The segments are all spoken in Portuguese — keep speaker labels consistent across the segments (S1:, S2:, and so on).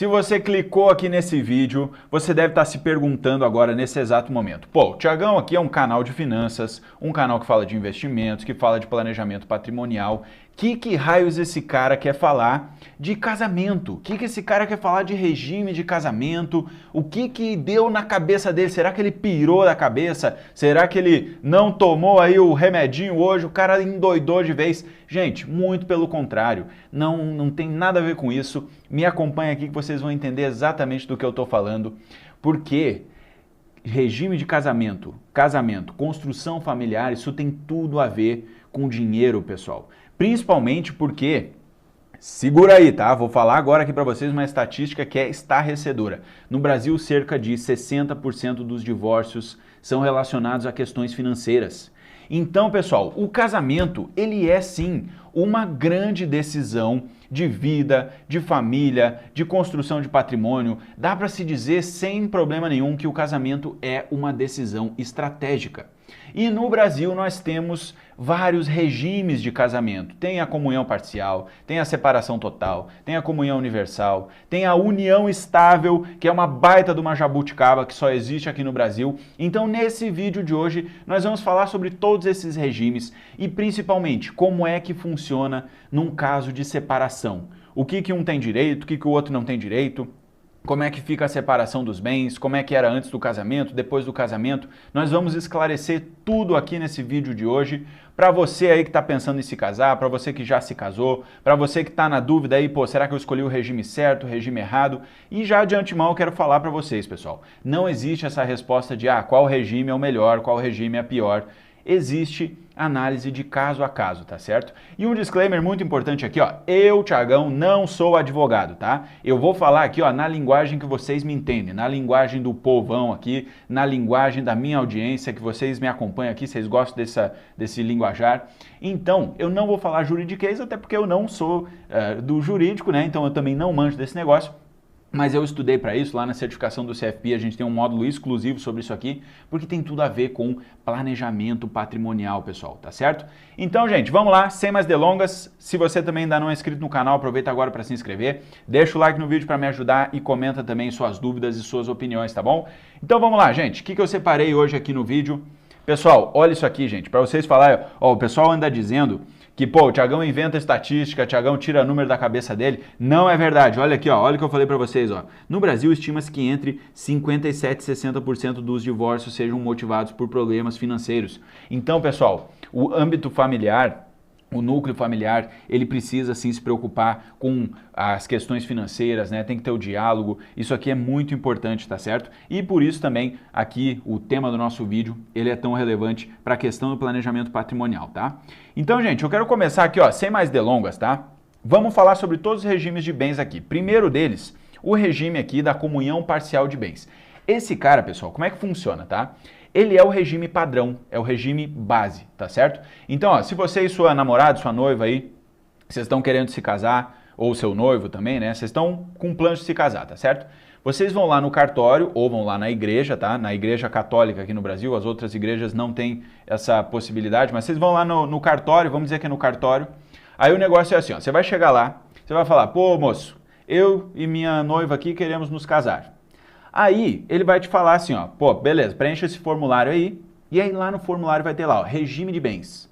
S1: Se você clicou aqui nesse vídeo, você deve estar se perguntando agora nesse exato momento. Pô, o Thiagão aqui é um canal de finanças, um canal que fala de investimentos, que fala de planejamento patrimonial. Que raios esse cara quer falar de casamento? Que esse cara quer falar de regime de casamento? O que deu na cabeça dele? Será que ele pirou da cabeça? Será que ele não tomou aí o remedinho hoje? O cara endoidou de vez? Gente, muito pelo contrário. Não tem nada a ver com isso. Me acompanha aqui que vocês vão entender exatamente do que eu estou falando. Porque regime de casamento, construção familiar, isso tem tudo a ver com dinheiro, pessoal. Principalmente porque, segura aí, tá? Vou falar agora aqui para vocês uma estatística que é estarrecedora. No Brasil, cerca de 60% dos divórcios são relacionados a questões financeiras. Então, pessoal, o casamento, ele é sim uma grande decisão de vida, de família, de construção de patrimônio. Dá para se dizer sem problema nenhum que o casamento é uma decisão estratégica. E no Brasil nós temos vários regimes de casamento. Tem a comunhão parcial, tem a separação total, tem a comunhão universal, tem a união estável, que é uma baita de uma jabuticaba que só existe aqui no Brasil. Então nesse vídeo de hoje nós vamos falar sobre todos esses regimes e principalmente como é que funciona num caso de separação. O que um tem direito, o que o outro não tem direito. Como é que fica a separação dos bens, como é que era antes do casamento, depois do casamento. Nós vamos esclarecer tudo aqui nesse vídeo de hoje. Para você aí que está pensando em se casar, para você que já se casou, para você que está na dúvida aí, pô, será que eu escolhi o regime certo, o regime errado? E já de antemão eu quero falar para vocês, pessoal. Não existe essa resposta de qual regime é o melhor, qual regime é pior. Existe análise de caso a caso, tá certo? E um disclaimer muito importante aqui, ó, eu, Thiagão, não sou advogado, tá? Eu vou falar aqui, ó, na linguagem que vocês me entendem, na linguagem do povão aqui, na linguagem da minha audiência, que vocês me acompanham aqui, vocês gostam desse linguajar. Então, eu não vou falar juridiquês, até porque eu não sou do jurídico, né? Então eu também não manjo desse negócio. Mas eu estudei para isso, lá na certificação do CFP a gente tem um módulo exclusivo sobre isso aqui, porque tem tudo a ver com planejamento patrimonial, pessoal, tá certo? Então, gente, vamos lá, sem mais delongas, se você também ainda não é inscrito no canal, aproveita agora para se inscrever, deixa o like no vídeo para me ajudar e comenta também suas dúvidas e suas opiniões, tá bom? Então vamos lá, gente, o que eu separei hoje aqui no vídeo? Pessoal, olha isso aqui, gente, para vocês falarem, ó, o pessoal anda dizendo que, pô, o Thiagão inventa estatística, o Thiagão tira número da cabeça dele. Não é verdade. Olha aqui, ó, olha o que eu falei para vocês, ó. No Brasil, estima-se que entre 57% e 60% dos divórcios sejam motivados por problemas financeiros. Então, pessoal, o âmbito familiar, o núcleo familiar, ele precisa sim se preocupar com as questões financeiras, né? Tem que ter o diálogo, isso aqui é muito importante, tá certo? E por isso também aqui o tema do nosso vídeo, ele é tão relevante para a questão do planejamento patrimonial, tá? Então, gente, eu quero começar aqui, ó, sem mais delongas, tá? Vamos falar sobre todos os regimes de bens aqui. Primeiro deles, o regime aqui da comunhão parcial de bens. Esse cara, pessoal, como é que funciona, tá? Ele é o regime padrão, é o regime base, tá certo? Então, ó, se você e sua namorada, sua noiva aí, vocês estão querendo se casar, ou seu noivo também, né? Vocês estão com plano de se casar, tá certo? Vocês vão lá no cartório ou vão lá na igreja, tá? Na igreja católica aqui no Brasil, as outras igrejas não têm essa possibilidade, mas vocês vão lá no cartório, vamos dizer que é no cartório. Aí o negócio é assim, ó, você vai chegar lá, você vai falar, pô, moço, eu e minha noiva aqui queremos nos casar. Aí ele vai te falar assim, ó, pô, beleza, preencha esse formulário aí, e aí lá no formulário vai ter lá, ó, regime de bens.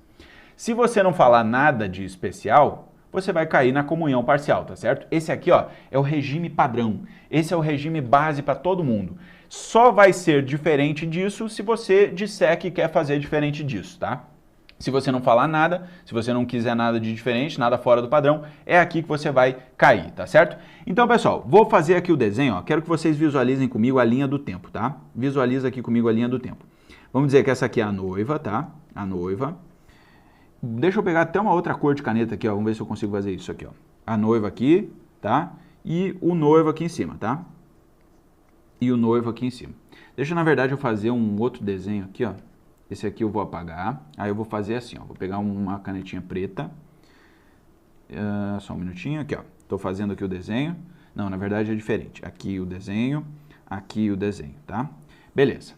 S1: Se você não falar nada de especial, você vai cair na comunhão parcial, tá certo? Esse aqui, ó, é o regime padrão, esse é o regime base para todo mundo. Só vai ser diferente disso se você disser que quer fazer diferente disso, tá? Se você não falar nada, se você não quiser nada de diferente, nada fora do padrão, é aqui que você vai cair, tá certo? Então, pessoal, vou fazer aqui o desenho, ó. Quero que vocês visualizem comigo a linha do tempo, tá? Visualiza aqui comigo a linha do tempo. Vamos dizer que essa aqui é a noiva, tá? A noiva. Deixa eu pegar até uma outra cor de caneta aqui, ó. Vamos ver se eu consigo fazer isso aqui, ó. A noiva aqui, tá? E o noivo aqui em cima, tá? E o noivo aqui em cima. Deixa, na verdade, eu fazer um outro desenho aqui, ó. Esse aqui eu vou apagar, aí eu vou fazer assim, ó, vou pegar uma canetinha preta, só um minutinho, aqui ó, estou fazendo aqui o desenho, não, na verdade é diferente, aqui o desenho, tá? Beleza.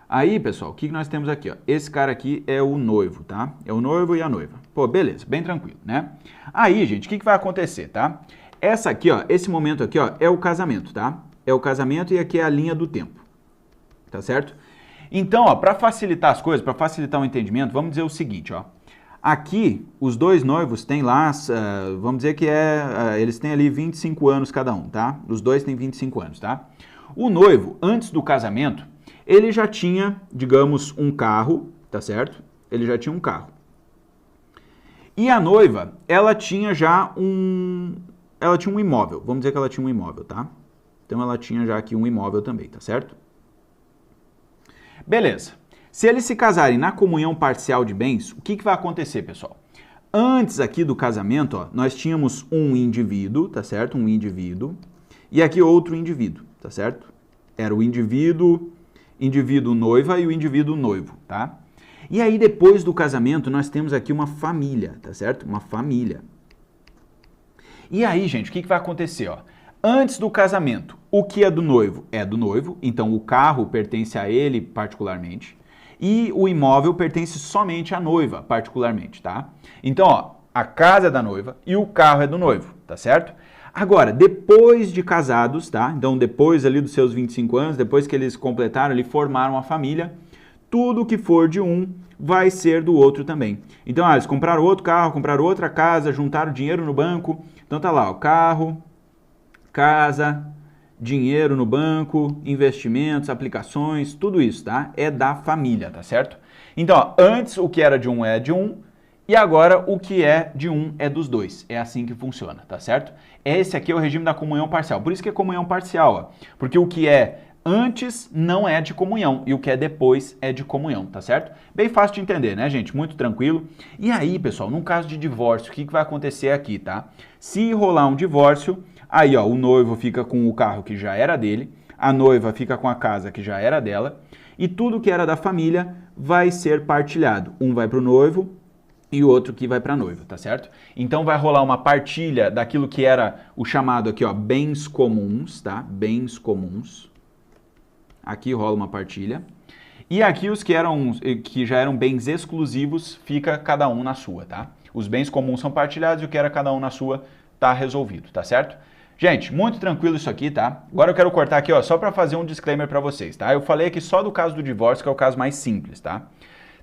S1: Aí, pessoal, o que nós temos aqui, ó, esse cara aqui é o noivo, tá? É o noivo e a noiva. Pô, beleza, bem tranquilo, né? Aí, gente, o que vai acontecer, tá? Essa aqui, ó, esse momento aqui, ó, é o casamento, tá? É o casamento e aqui é a linha do tempo, tá certo? Então, ó, para facilitar as coisas, para facilitar o entendimento, vamos dizer o seguinte, ó. Aqui, os dois noivos têm lá, vamos dizer que eles têm ali 25 anos cada um, tá? Os dois têm 25 anos, tá? O noivo, antes do casamento, ele já tinha, digamos, um carro, tá certo? Ele já tinha um carro. E a noiva, ela tinha já ela tinha um imóvel. Vamos dizer que ela tinha um imóvel, tá? Então ela tinha já aqui um imóvel também, tá certo? Beleza. Se eles se casarem na comunhão parcial de bens, o que vai acontecer, pessoal? Antes aqui do casamento, ó, nós tínhamos um indivíduo, tá certo? Um indivíduo. E aqui outro indivíduo, tá certo? Era o indivíduo noiva e o indivíduo noivo, tá? E aí depois do casamento nós temos aqui uma família, tá certo? Uma família. E aí, gente, o que vai acontecer, ó? Antes do casamento, o que é do noivo, então o carro pertence a ele particularmente, e o imóvel pertence somente à noiva particularmente, tá? Então, ó, a casa é da noiva e o carro é do noivo, tá certo? Agora, depois de casados, tá? Então, depois ali dos seus 25 anos, depois que eles completaram ali, formaram a família, tudo que for de um vai ser do outro também. Então, eles compraram outro carro, compraram outra casa, juntaram dinheiro no banco. Então tá lá, o carro, casa, dinheiro no banco, investimentos, aplicações, tudo isso, tá? É da família, tá certo? Então, ó, antes o que era de um é de um, e agora o que é de um é dos dois. É assim que funciona, tá certo? Esse aqui é o regime da comunhão parcial. Por isso que é comunhão parcial, ó. Porque o que é antes não é de comunhão e o que é depois é de comunhão, tá certo? Bem fácil de entender, né, gente? Muito tranquilo. E aí, pessoal, num caso de divórcio, o que vai acontecer aqui, tá? Se rolar um divórcio, aí, ó, o noivo fica com o carro que já era dele, a noiva fica com a casa que já era dela, e tudo que era da família vai ser partilhado. Um vai para o noivo e o outro que vai para a noiva, tá certo? Então vai rolar uma partilha daquilo que era o chamado aqui, ó, bens comuns, tá? Bens comuns. Aqui rola uma partilha. E aqui os que já eram bens exclusivos, fica cada um na sua, tá? Os bens comuns são partilhados e o que era cada um na sua tá resolvido, tá certo? Gente, muito tranquilo isso aqui, tá? Agora eu quero cortar aqui, ó, só para fazer um disclaimer para vocês, tá? Eu falei aqui só do caso do divórcio, que é o caso mais simples, tá?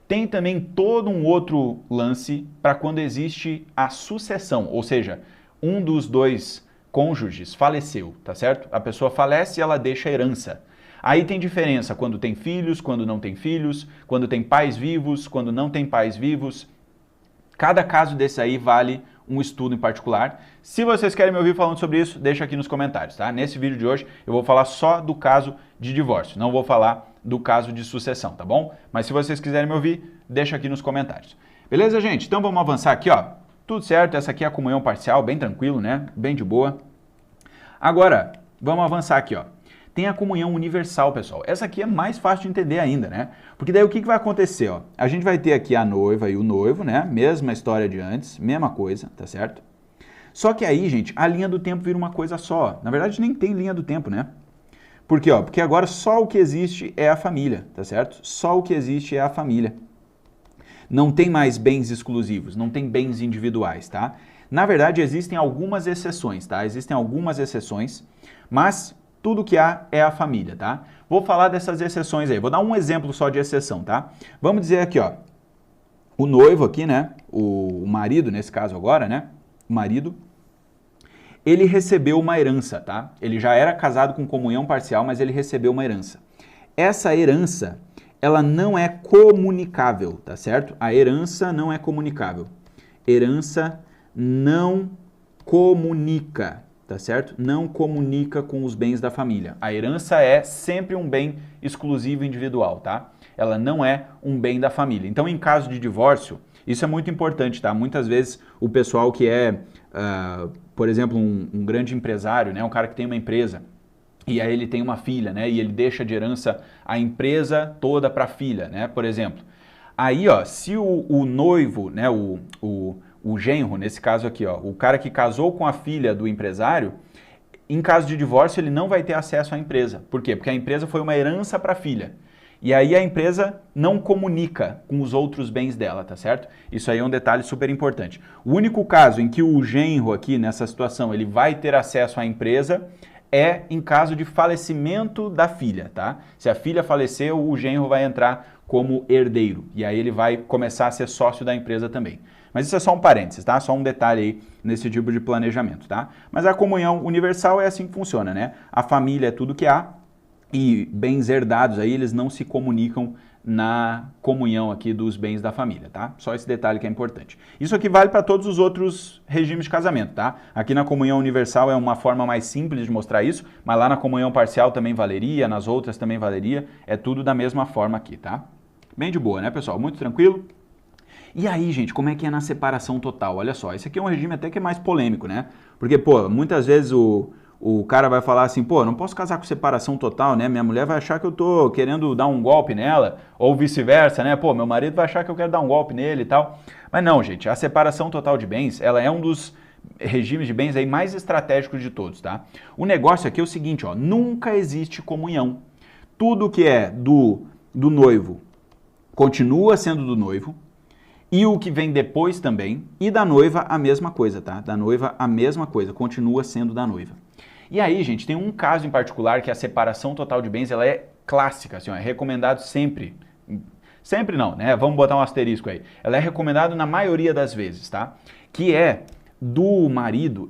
S1: Tem também todo um outro lance para quando existe a sucessão, ou seja, um dos dois cônjuges faleceu, tá certo? A pessoa falece e ela deixa herança. Aí tem diferença quando tem filhos, quando não tem filhos, quando tem pais vivos, quando não tem pais vivos. Cada caso desse aí vale um estudo em particular. Se vocês querem me ouvir falando sobre isso, deixa aqui nos comentários, tá? Nesse vídeo de hoje eu vou falar só do caso de divórcio, não vou falar do caso de sucessão, tá bom? Mas se vocês quiserem me ouvir, deixa aqui nos comentários. Beleza, gente? Então vamos avançar aqui, ó. Tudo certo, essa aqui é a comunhão parcial, bem tranquilo, né? Bem de boa. Agora, vamos avançar aqui, ó. Tem a comunhão universal, pessoal. Essa aqui é mais fácil de entender ainda, né? Porque daí o que vai acontecer, ó? A gente vai ter aqui a noiva e o noivo, né? Mesma história de antes, mesma coisa, tá certo? Só que aí, gente, a linha do tempo vira uma coisa só. Na verdade, nem tem linha do tempo, né? Por quê, ó? Porque agora só o que existe é a família, tá certo? Só o que existe é a família. Não tem mais bens exclusivos, não tem bens individuais, tá? Na verdade, existem algumas exceções, tá? Existem algumas exceções, mas tudo que há é a família, tá? Vou falar dessas exceções aí, vou dar um exemplo só de exceção, tá? Vamos dizer aqui, ó, o noivo aqui, né, o marido, nesse caso agora, né, o marido, ele recebeu uma herança, tá? Ele já era casado com comunhão parcial, mas ele recebeu uma herança. Essa herança, ela não é comunicável, tá certo? A herança não é comunicável. Herança não comunica. Tá certo? Não comunica com os bens da família. A herança é sempre um bem exclusivo individual, tá? Ela não é um bem da família. Então, em caso de divórcio, isso é muito importante, tá? Muitas vezes o pessoal que é, por exemplo, um grande empresário, né? Um cara que tem uma empresa, e aí ele tem uma filha, né? E ele deixa de herança a empresa toda para a filha, né? Por exemplo. Aí, ó, se o noivo, né? O genro, nesse caso aqui, ó, o cara que casou com a filha do empresário, em caso de divórcio, ele não vai ter acesso à empresa. Por quê? Porque a empresa foi uma herança para a filha. E aí a empresa não comunica com os outros bens dela, tá certo? Isso aí é um detalhe super importante. O único caso em que o genro aqui, nessa situação, ele vai ter acesso à empresa é em caso de falecimento da filha, tá? Se a filha faleceu, o genro vai entrar como herdeiro. E aí ele vai começar a ser sócio da empresa também. Mas isso é só um parênteses, tá? Só um detalhe aí nesse tipo de planejamento, tá? Mas a comunhão universal é assim que funciona, né? A família é tudo que há e bens herdados aí, eles não se comunicam na comunhão aqui dos bens da família, tá? Só esse detalhe que é importante. Isso aqui vale para todos os outros regimes de casamento, tá? Aqui na comunhão universal é uma forma mais simples de mostrar isso, mas lá na comunhão parcial também valeria, nas outras também valeria, é tudo da mesma forma aqui, tá? Bem de boa, né, pessoal? Muito tranquilo? E aí, gente, como é que é na separação total? Olha só, esse aqui é um regime até que é mais polêmico, né? Porque, pô, muitas vezes o cara vai falar assim, pô, não posso casar com separação total, né? Minha mulher vai achar que eu tô querendo dar um golpe nela, ou vice-versa, né? Pô, meu marido vai achar que eu quero dar um golpe nele e tal. Mas não, gente, a separação total de bens, ela é um dos regimes de bens aí mais estratégicos de todos, tá? O negócio aqui é o seguinte, ó, nunca existe comunhão. Tudo que é do noivo continua sendo do noivo, e o que vem depois também, e da noiva a mesma coisa, tá? Da noiva a mesma coisa, continua sendo da noiva. E aí, gente, tem um caso em particular que a separação total de bens, ela é clássica, assim, ó, é recomendado sempre. Sempre não, né? Vamos botar um asterisco aí. Ela é recomendada na maioria das vezes, tá? Que é do marido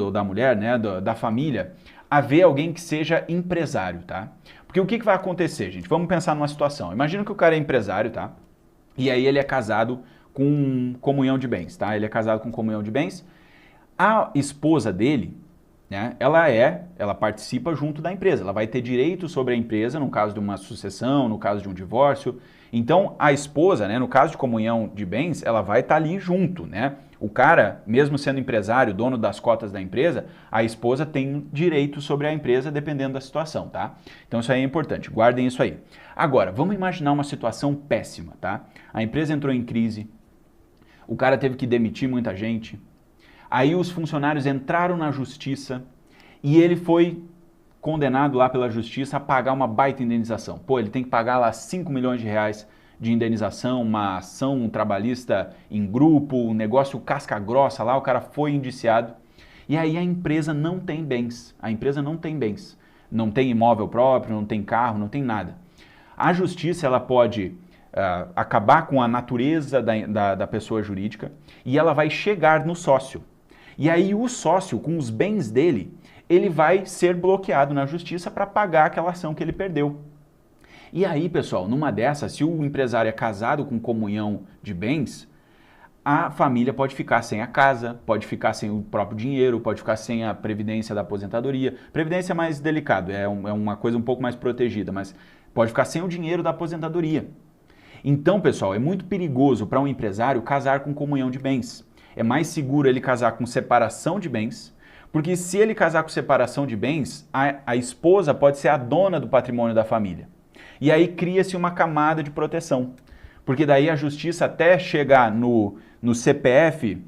S1: ou da mulher, né, da família, haver alguém que seja empresário, tá? Porque o que vai acontecer, gente? Vamos pensar numa situação. Imagina que o cara é empresário, tá? E aí ele é casado com comunhão de bens, tá? Ele é casado com comunhão de bens. A esposa dele, né, ela participa junto da empresa. Ela vai ter direito sobre a empresa no caso de uma sucessão, no caso de um divórcio. Então a esposa, né, no caso de comunhão de bens, ela vai estar ali junto, né? O cara, mesmo sendo empresário, dono das cotas da empresa, a esposa tem direito sobre a empresa dependendo da situação, tá? Então isso aí é importante, guardem isso aí. Agora, vamos imaginar uma situação péssima, tá? A empresa entrou em crise, o cara teve que demitir muita gente, aí os funcionários entraram na justiça e ele foi condenado lá pela justiça a pagar uma baita indenização. Pô, ele tem que pagar lá 5 milhões de reais de indenização, uma ação trabalhista em grupo, um negócio casca grossa lá, o cara foi indiciado. E aí a empresa não tem bens, não tem imóvel próprio, não tem carro, não tem nada. A justiça, ela pode acabar com a natureza da pessoa jurídica e ela vai chegar no sócio. E aí o sócio, com os bens dele, ele vai ser bloqueado na justiça para pagar aquela ação que ele perdeu. E aí, pessoal, numa dessas, se o empresário é casado com comunhão de bens, a família pode ficar sem a casa, pode ficar sem o próprio dinheiro, pode ficar sem a previdência da aposentadoria. Previdência é mais delicado, é uma coisa um pouco mais protegida, mas pode ficar sem o dinheiro da aposentadoria. Então, pessoal, é muito perigoso para um empresário casar com comunhão de bens. É mais seguro ele casar com separação de bens, porque se ele casar com separação de bens, a esposa pode ser a dona do patrimônio da família. E aí cria-se uma camada de proteção, porque daí a justiça até chegar no CPF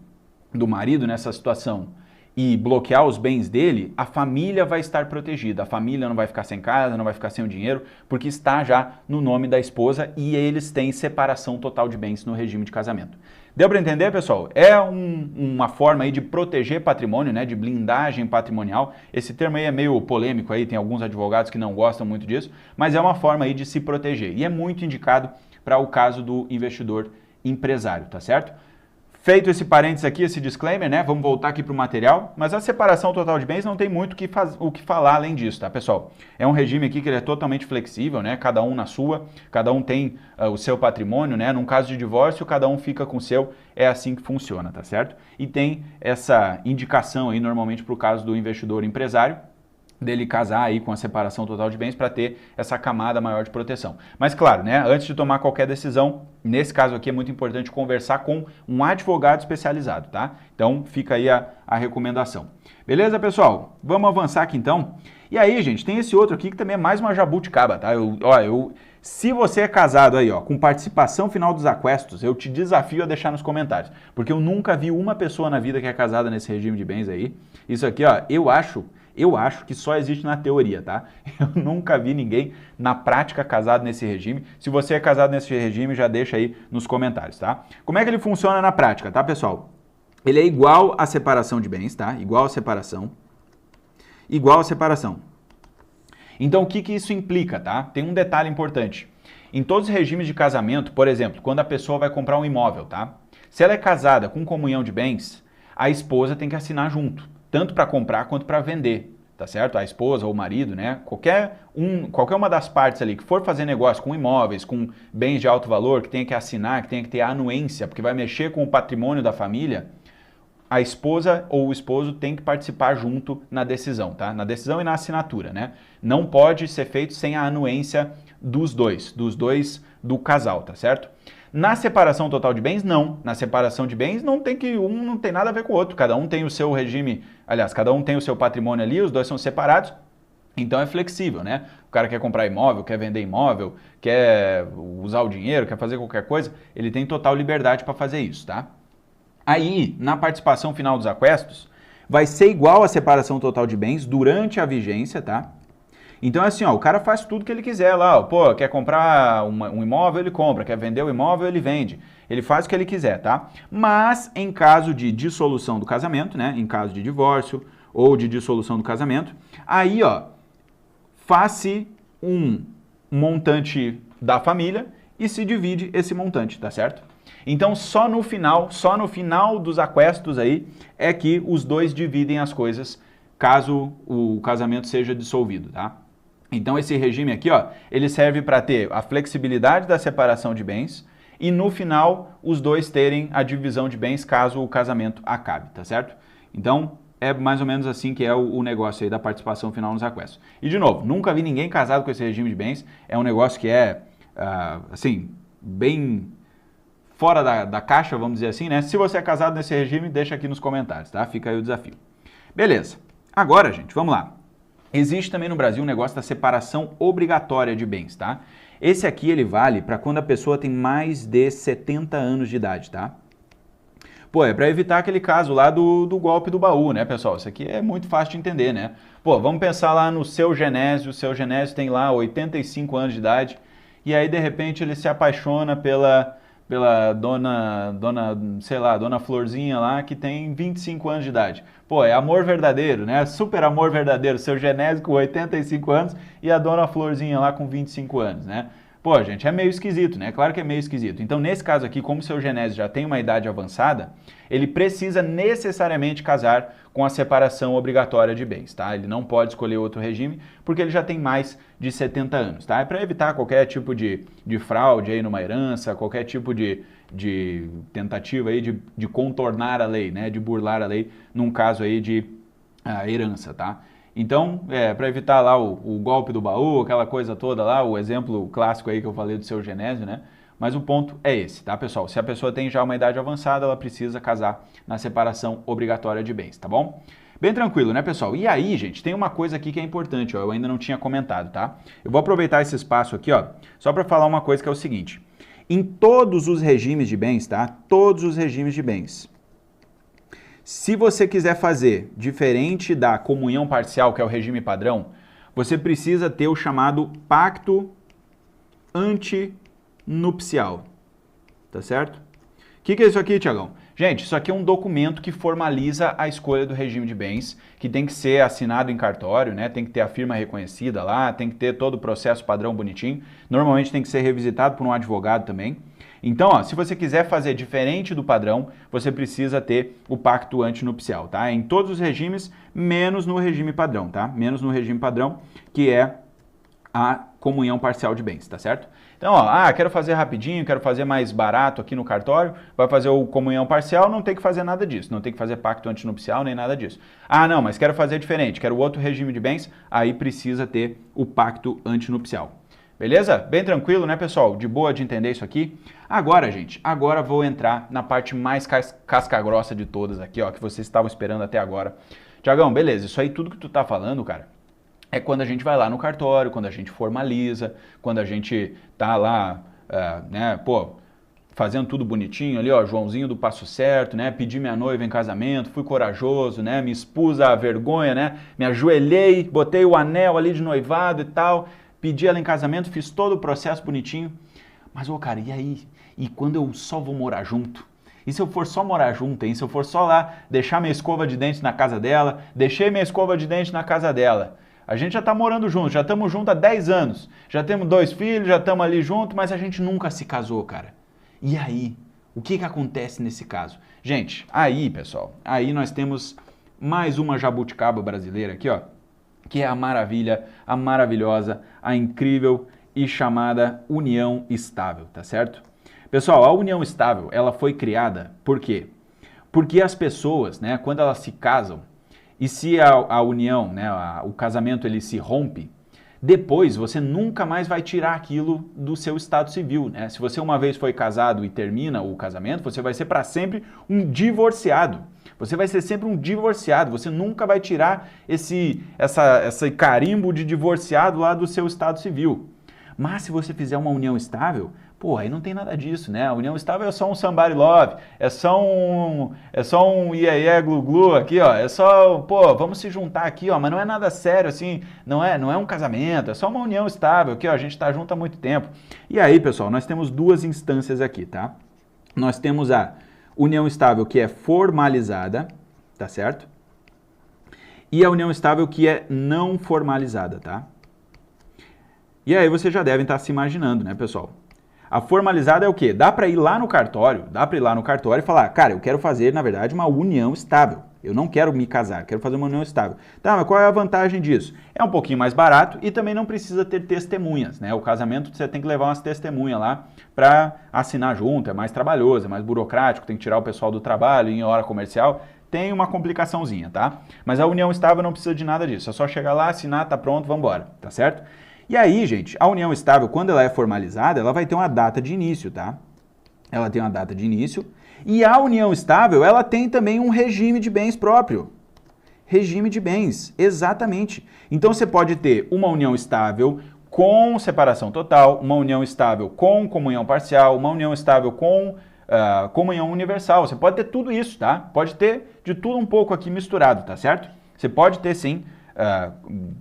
S1: do marido nessa situação e bloquear os bens dele, a família vai estar protegida, a família não vai ficar sem casa, não vai ficar sem o dinheiro, porque está já no nome da esposa e eles têm separação total de bens no regime de casamento. Deu para entender, pessoal? É uma forma aí de proteger patrimônio, né, de blindagem patrimonial. Esse termo aí é meio polêmico, aí tem alguns advogados que não gostam muito disso, mas é uma forma aí de se proteger e é muito indicado para o caso do investidor empresário, tá certo? Feito esse parênteses aqui, esse disclaimer, né? Vamos voltar aqui para o material, mas a separação total de bens não tem muito o que falar além disso, tá, pessoal? É um regime aqui que ele é totalmente flexível, né? Cada um na sua, cada um tem o seu patrimônio, né? Num caso de divórcio, cada um fica com o seu, é assim que funciona, tá certo? E tem essa indicação aí normalmente para o caso do investidor empresário, dele casar aí com a separação total de bens para ter essa camada maior de proteção. Mas claro, né, antes de tomar qualquer decisão, nesse caso aqui é muito importante conversar com um advogado especializado, tá? Então fica aí a recomendação. Beleza, pessoal? Vamos avançar aqui então. E aí, gente, tem esse outro aqui que também é mais uma jabuticaba, tá? Se você é casado aí, ó, com participação final dos aquestos, eu te desafio a deixar nos comentários, porque eu nunca vi uma pessoa na vida que é casada nesse regime de bens aí. Isso aqui, ó, eu acho Eu acho que só existe na teoria, tá? Eu nunca vi ninguém na prática casado nesse regime. Se você é casado nesse regime, já deixa aí nos comentários, tá? Como é que ele funciona na prática, tá, pessoal? Ele é igual à separação de bens, tá? Igual à separação. Igual à separação. Então, o que que isso implica, tá? Tem um detalhe importante. Em todos os regimes de casamento, por exemplo, quando a pessoa vai comprar um imóvel, tá? Se ela é casada com comunhão de bens, a esposa tem que assinar junto, tanto para comprar quanto para vender, tá certo? A esposa ou o marido, né? Qualquer uma das partes ali que for fazer negócio com imóveis, com bens de alto valor, que tenha que assinar, que tenha que ter anuência, porque vai mexer com o patrimônio da família, a esposa ou o esposo tem que participar junto na decisão, tá? Na decisão e na assinatura, né? Não pode ser feito sem a anuência dos dois do casal, tá certo? Na separação total de bens, não. Na separação de bens, não tem nada a ver com o outro. Cada um tem o seu regime, aliás, cada um tem o seu patrimônio ali, os dois são separados. Então é flexível, né? O cara quer comprar imóvel, quer vender imóvel, quer usar o dinheiro, quer fazer qualquer coisa, ele tem total liberdade para fazer isso, tá? Aí, na participação final dos aquestos, vai ser igual à separação total de bens durante a vigência, tá? Então, assim, ó, o cara faz tudo que ele quiser lá, ó, pô, quer comprar um imóvel, ele compra, quer vender o imóvel, ele vende. Ele faz o que ele quiser, tá? Mas, em caso de dissolução do casamento, né, em caso de divórcio ou de dissolução do casamento, aí, ó, faz-se um montante da família e se divide esse montante, tá certo? Então, só no final dos aquestos aí, é que os dois dividem as coisas, caso o casamento seja dissolvido, tá? Então, esse regime aqui, ó, ele serve para ter a flexibilidade da separação de bens e, no final, os dois terem a divisão de bens caso o casamento acabe, tá certo? Então, é mais ou menos assim que é o negócio aí da participação final nos aquestos. E, de novo, nunca vi ninguém casado com esse regime de bens, é um negócio que é, assim, bem fora da caixa, vamos dizer assim, né? Se você é casado nesse regime, deixa aqui nos comentários, tá? Fica aí o desafio. Beleza. Agora, gente, vamos lá. Existe também no Brasil um negócio da separação obrigatória de bens, tá? Esse aqui, ele vale para quando a pessoa tem mais de 70 anos de idade, tá? Pô, é para evitar aquele caso lá do golpe do baú, né, pessoal? Isso aqui é muito fácil de entender, né? Pô, vamos pensar lá no seu Genésio. O seu Genésio tem lá 85 anos de idade e aí, de repente, ele se apaixona pela dona Florzinha lá, que tem 25 anos de idade. Pô, é amor verdadeiro, né? Super amor verdadeiro. Seu Genésio com 85 anos e a dona Florzinha lá com 25 anos, né? Pô, gente, é meio esquisito, né? Claro que é meio esquisito. Então, nesse caso aqui, como o seu Genésio já tem uma idade avançada, ele precisa necessariamente casar com a separação obrigatória de bens, tá? Ele não pode escolher outro regime porque ele já tem mais de 70 anos, tá? É para evitar qualquer tipo de fraude aí numa herança, qualquer tipo de tentativa aí de contornar a lei, né? De burlar a lei num caso aí de herança, tá? Então, para evitar lá o golpe do baú, aquela coisa toda lá, o exemplo clássico aí que eu falei do seu Genésio, né? Mas o ponto é esse, tá, pessoal? Se a pessoa tem já uma idade avançada, ela precisa casar na separação obrigatória de bens, tá bom? Bem tranquilo, né, pessoal? E aí, gente, tem uma coisa aqui que é importante, ó, eu ainda não tinha comentado, tá? Eu vou aproveitar esse espaço aqui, ó, só para falar uma coisa que é o seguinte. Em todos os regimes de bens, tá? Todos os regimes de bens. Se você quiser fazer diferente da comunhão parcial, que é o regime padrão, você precisa ter o chamado pacto antinupcial, tá certo? O que é isso aqui, Tiagão? Gente, isso aqui é um documento que formaliza a escolha do regime de bens, que tem que ser assinado em cartório, né? Tem que ter a firma reconhecida lá, tem que ter todo o processo padrão bonitinho. Normalmente tem que ser revisitado por um advogado também. Então, ó, se você quiser fazer diferente do padrão, você precisa ter o pacto antinupcial, tá? Em todos os regimes, menos no regime padrão, tá? Menos no regime padrão, que é a comunhão parcial de bens, tá certo? Então, ó, quero fazer rapidinho, quero fazer mais barato aqui no cartório, vai fazer o comunhão parcial, não tem que fazer nada disso, não tem que fazer pacto antinupcial nem nada disso. Ah, não, mas quero fazer diferente, quero outro regime de bens, aí precisa ter o pacto antinupcial. Beleza? Bem tranquilo, né, pessoal? De boa de entender isso aqui. Agora, gente, agora vou entrar na parte mais casca-grossa de todas aqui, ó, que vocês estavam esperando até agora. Tiagão, beleza, isso aí tudo que tu tá falando, cara, é quando a gente vai lá no cartório, quando a gente formaliza, quando a gente tá lá, né, pô, fazendo tudo bonitinho ali, ó, Joãozinho do Passo Certo, né? Pedi minha noiva em casamento, fui corajoso, né? Me expus à vergonha, né? Me ajoelhei, botei o anel ali de noivado e tal, pedi ela em casamento, fiz todo o processo bonitinho. Mas, ô, cara, e aí? E quando eu só vou morar junto? E se eu for só morar junto, hein? Se eu for só lá deixar minha escova de dente na casa dela, deixei minha escova de dente na casa dela. A gente já tá morando junto, já estamos juntos há 10 anos. Já temos 2 filhos, já estamos ali juntos, mas a gente nunca se casou, cara. E aí? O que acontece nesse caso? Gente, aí, pessoal, aí nós temos mais uma jabuticaba brasileira aqui, ó, que é a maravilha, a maravilhosa, a incrível e chamada união estável, tá certo? Pessoal, a união estável, ela foi criada por quê? Porque as pessoas, né, quando elas se casam, e se a união, né, o casamento, ele se rompe, depois você nunca mais vai tirar aquilo do seu estado civil, né? Se você uma vez foi casado e termina o casamento, você vai ser para sempre um divorciado. Você vai ser sempre um divorciado, você nunca vai tirar esse carimbo de divorciado lá do seu estado civil. Mas se você fizer uma união estável, pô, aí não tem nada disso, né? A união estável é só um somebody love, é só um iê glu glu aqui, ó. É só, pô, vamos se juntar aqui, ó, mas não é nada sério assim, não é um casamento, é só uma união estável aqui, ó, a gente tá junto há muito tempo. E aí, pessoal, nós temos duas instâncias aqui, tá? Nós temos a união estável que é formalizada, tá certo? E a união estável que é não formalizada, tá? E aí vocês já devem estar se imaginando, né, pessoal? A formalizada é o quê? Dá para ir lá no cartório, e falar, cara, eu quero fazer, na verdade, uma união estável. Eu não quero me casar, quero fazer uma união estável. Tá, mas qual é a vantagem disso? É um pouquinho mais barato e também não precisa ter testemunhas, né? O casamento você tem que levar umas testemunhas lá para assinar junto, é mais trabalhoso, é mais burocrático, tem que tirar o pessoal do trabalho em hora comercial. Tem uma complicaçãozinha, tá? Mas a união estável não precisa de nada disso, é só chegar lá, assinar, tá pronto, vamos embora, tá certo? E aí, gente, a união estável, quando ela é formalizada, ela vai ter uma data de início, tá? Ela tem uma data de início. E a união estável, ela tem também um regime de bens próprio. Regime de bens, exatamente. Então, você pode ter uma união estável com separação total, uma união estável com comunhão parcial, uma união estável com comunhão universal. Você pode ter tudo isso, tá? Pode ter de tudo um pouco aqui misturado, tá certo? Você pode ter, sim,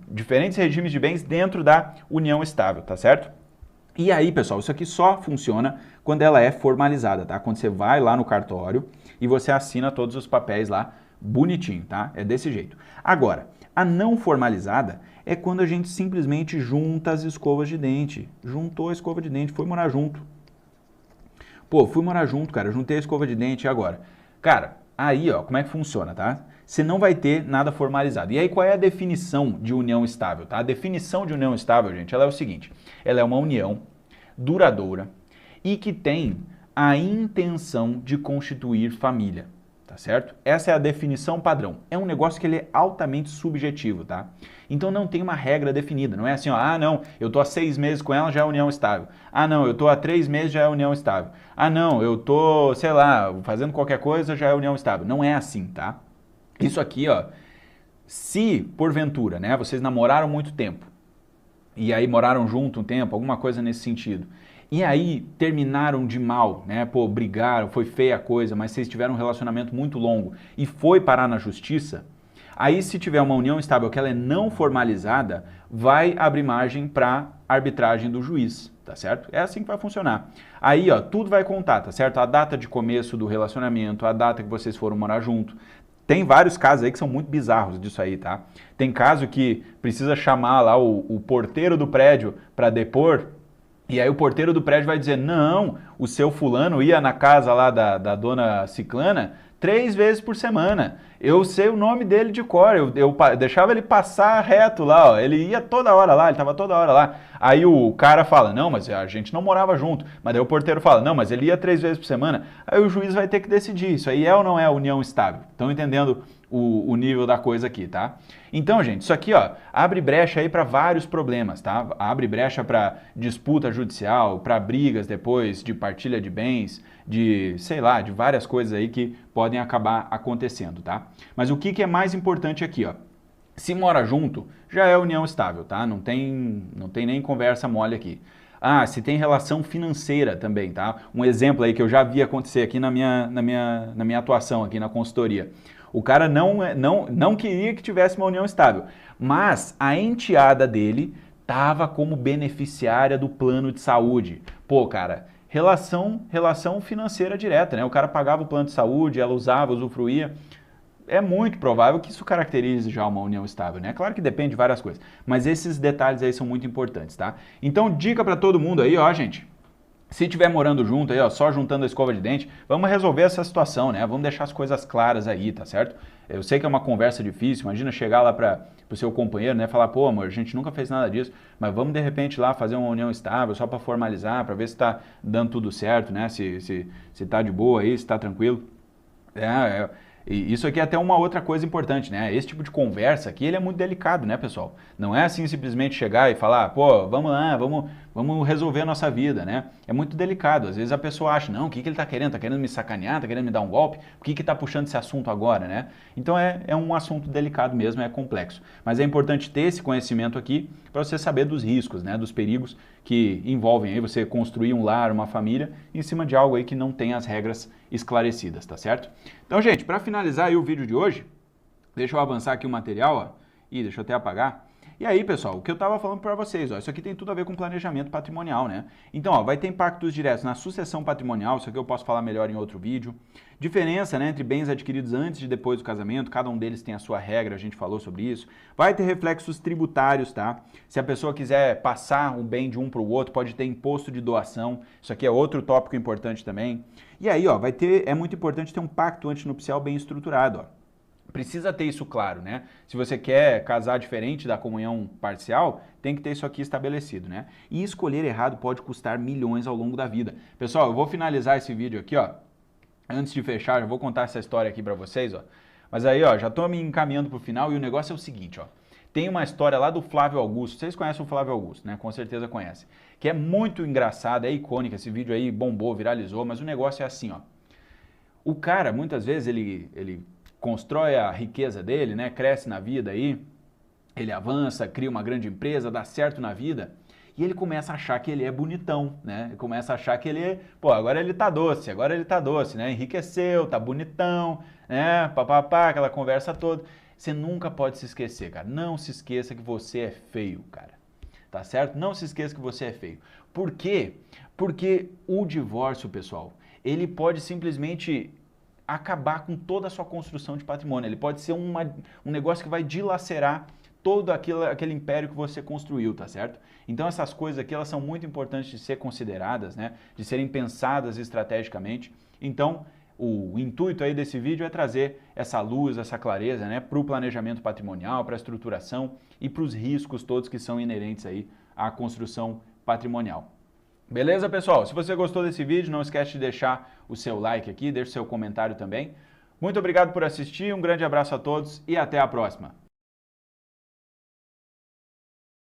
S1: diferentes regimes de bens dentro da união estável, tá certo? E aí, pessoal, isso aqui só funciona quando ela é formalizada, tá? Quando você vai lá no cartório e você assina todos os papéis lá bonitinho, tá? É desse jeito. Agora, a não formalizada é quando a gente simplesmente junta as escovas de dente. Juntou a escova de dente, foi morar junto. Pô, fui morar junto, cara, juntei a escova de dente e agora? Cara, aí, ó, como é que funciona, tá? Você não vai ter nada formalizado. E aí, qual é a definição de união estável, tá? A definição de união estável, gente, ela é o seguinte. Ela é uma união duradoura e que tem a intenção de constituir família, tá certo? Essa é a definição padrão. É um negócio que ele é altamente subjetivo, tá? Então não tem uma regra definida, não é assim, ó, ah não, eu tô há 6 meses com ela, já é união estável. Ah não, eu tô há 3 meses, já é união estável. Ah não, eu tô, sei lá, fazendo qualquer coisa, já é união estável. Não é assim, tá? Isso aqui, ó, se porventura, né, vocês namoraram muito tempo, e aí moraram junto um tempo, alguma coisa nesse sentido, e aí terminaram de mal, né, pô, brigaram, foi feia a coisa, mas vocês tiveram um relacionamento muito longo e foi parar na justiça, aí se tiver uma união estável que ela é não formalizada, vai abrir margem para arbitragem do juiz, tá certo? É assim que vai funcionar. Aí, ó, tudo vai contar, tá certo? A data de começo do relacionamento, a data que vocês foram morar junto. Tem vários casos aí que são muito bizarros disso aí, tá? Tem caso que precisa chamar lá o porteiro do prédio para depor, e aí o porteiro do prédio vai dizer, não, o seu fulano ia na casa lá da dona Ciclana 3 vezes por semana. Eu sei o nome dele de cor, eu deixava ele passar reto lá, ó. Ele ia toda hora lá, ele estava toda hora lá. Aí o cara fala, não, mas a gente não morava junto. Mas daí o porteiro fala, não, mas ele ia 3 vezes por semana. Aí o juiz vai ter que decidir, isso aí é ou não é união estável? Estão entendendo o nível da coisa aqui, tá? Então, gente, isso aqui, ó, abre brecha aí para vários problemas, tá? Abre brecha para disputa judicial, para brigas depois de partilha de bens, de, sei lá, de várias coisas aí que podem acabar acontecendo, tá? Mas o que é mais importante aqui, ó? Se mora junto, já é união estável, tá? Não tem nem conversa mole aqui. Ah, se tem relação financeira também, tá? Um exemplo aí que eu já vi acontecer aqui na minha atuação aqui na consultoria. O cara não queria que tivesse uma união estável, mas a enteada dele estava como beneficiária do plano de saúde. Pô, cara, relação financeira direta, né? O cara pagava o plano de saúde, ela usava, usufruía. É muito provável que isso caracterize já uma união estável, né? Claro que depende de várias coisas, mas esses detalhes aí são muito importantes, tá? Então, dica para todo mundo aí, ó, gente. Se estiver morando junto aí, ó, só juntando a escova de dente, vamos resolver essa situação, né? Vamos deixar as coisas claras aí, tá certo? Eu sei que é uma conversa difícil, imagina chegar lá para o seu companheiro, né? Falar, pô, amor, a gente nunca fez nada disso, mas vamos de repente lá fazer uma união estável só para formalizar, para ver se tá dando tudo certo, né? Se tá de boa aí, se tá tranquilo. E isso aqui é até uma outra coisa importante, né? Esse tipo de conversa aqui, ele é muito delicado, né, pessoal? Não é assim simplesmente chegar e falar, pô, vamos lá, vamos resolver a nossa vida, né? É muito delicado. Às vezes a pessoa acha, não, o que ele tá querendo? Tá querendo me sacanear? Tá querendo me dar um golpe? Por que tá puxando esse assunto agora, né? Então é um assunto delicado mesmo, é complexo. Mas é importante ter esse conhecimento aqui para você saber dos riscos, né? Dos perigos que envolvem aí você construir um lar, uma família, em cima de algo aí que não tem as regras esclarecidas, tá certo? Então, gente, para finalizar aí o vídeo de hoje, deixa eu avançar aqui o material, ó. Ih, deixa eu até apagar. E aí, pessoal, o que eu estava falando para vocês, ó, isso aqui tem tudo a ver com planejamento patrimonial, né? Então, ó, vai ter impactos diretos na sucessão patrimonial, isso aqui eu posso falar melhor em outro vídeo. Diferença, né, entre bens adquiridos antes e depois do casamento, cada um deles tem a sua regra, a gente falou sobre isso. Vai ter reflexos tributários, tá? Se a pessoa quiser passar um bem de um para o outro, pode ter imposto de doação, isso aqui é outro tópico importante também. E aí, ó, é muito importante ter um pacto antinupcial bem estruturado, ó. Precisa ter isso claro, né? Se você quer casar diferente da comunhão parcial, tem que ter isso aqui estabelecido, né? E escolher errado pode custar milhões ao longo da vida. Pessoal, eu vou finalizar esse vídeo aqui, ó. Antes de fechar, eu vou contar essa história aqui pra vocês, ó. Mas aí, ó, já tô me encaminhando pro final e o negócio é o seguinte, ó. Tem uma história lá do Flávio Augusto. Vocês conhecem o Flávio Augusto, né? Com certeza conhecem. Que é muito engraçado, é icônica. Esse vídeo aí bombou, viralizou, mas o negócio é assim, ó. O cara, muitas vezes, ele constrói a riqueza dele, né? Cresce na vida aí, ele avança, cria uma grande empresa, dá certo na vida, e ele começa a achar que ele é bonitão, né? Ele começa a achar que ele é, pô, agora ele tá doce, né? Enriqueceu, tá bonitão, né? Papapá, aquela conversa toda. Você nunca pode se esquecer, cara. Não se esqueça que você é feio, cara. Tá certo? Não se esqueça que você é feio. Por quê? Porque o divórcio, pessoal, ele pode simplesmente acabar com toda a sua construção de patrimônio. Ele pode ser um negócio que vai dilacerar todo aquele império que você construiu, tá certo? Então essas coisas aqui, elas são muito importantes de ser consideradas, né? De serem pensadas estrategicamente. Então, o intuito aí desse vídeo é trazer essa luz, essa clareza, né? Para o planejamento patrimonial, para a estruturação e para os riscos todos que são inerentes aí à construção patrimonial. Beleza, pessoal? Se você gostou desse vídeo, não esquece de deixar o seu like aqui, deixe o seu comentário também. Muito obrigado por assistir, um grande abraço a todos e até a próxima.